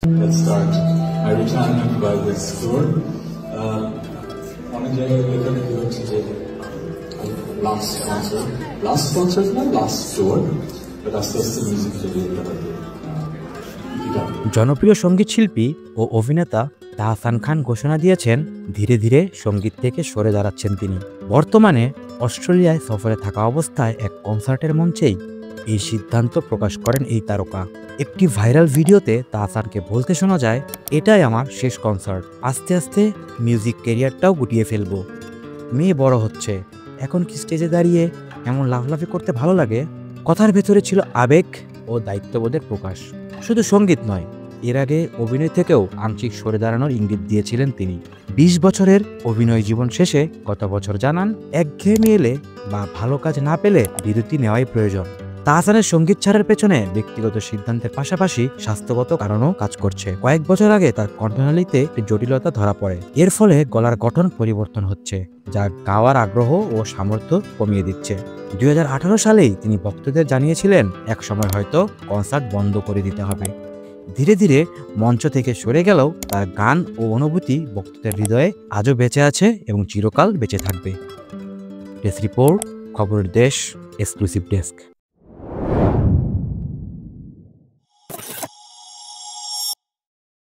Let's start. I returned by this tour. অনেক জায়গায় লেখাটা কি হচ্ছে যে লাস্ট কনসার্ট না লাস্ট টুর, বাট আস্তে আস্তে মিউজিক ক্যারিয়ারটা হবে। জনপ্রিয় সঙ্গীত শিল্পী ও অভিনেতা তাহসান খান ঘোষণা দিয়েছেন ধীরে ধীরে সঙ্গীত থেকে সরে দাঁড়াচ্ছেন তিনি। বর্তমানে অস্ট্রেলিয়ায় সফরে থাকা অবস্থায় এক কনসার্টের মঞ্চেই এই সিদ্ধান্ত প্রকাশ করেন এই তারকা। একটি ভাইরাল ভিডিওতে তাহসানকে বলতে শোনা যায়, এটাই আমার শেষ কনসার্ট, আস্তে আস্তে মিউজিক ক্যারিয়ারটাও গুটিয়ে ফেলবো। মেয়ে বড় হচ্ছে, এখন কি স্টেজে দাঁড়িয়ে এমন লাফলাফি করতে ভালো লাগে? কথার ভেতরে ছিল আবেগ ও দায়িত্ববোধের প্রকাশ। শুধু সঙ্গীত নয়, এর আগে অভিনয় থেকেও আংশিক সরে দাঁড়ানোর ইঙ্গিত দিয়েছিলেন তিনি। 20 বছরের অভিনয় জীবন শেষে গত বছর জানান, একঘেয়েমি এলে বা ভালো কাজ না পেলে বিরতি নেওয়াই প্রয়োজন। তাহসানের সঙ্গীত ছাড়ার পেছনে ব্যক্তিগত সিদ্ধান্তের পাশাপাশি স্বাস্থ্যগত কারণও কাজ করছে। কয়েক বছর আগে তার কণ্ঠনালীতে একটি জটিলতা ধরা পড়ে। এর ফলে গলার গঠন পরিবর্তন হচ্ছে, যা গাওয়ার আগ্রহ ও সামর্থ্য কমিয়ে দিচ্ছে। 2018 সালেই তিনি ভক্তদের জানিয়েছিলেন, এক সময় হয়তো কনসার্ট বন্ধ করে দিতে হবে। ধীরে ধীরে মঞ্চ থেকে সরে গেলেও তার গান ও অনুভূতি ভক্তদের হৃদয়ে আজও বেঁচে আছে এবং চিরকাল বেঁচে থাকবে। ডেস্ক রিপোর্ট, খবরের দেশ, এক্সক্লুসিভ ডেস্ক।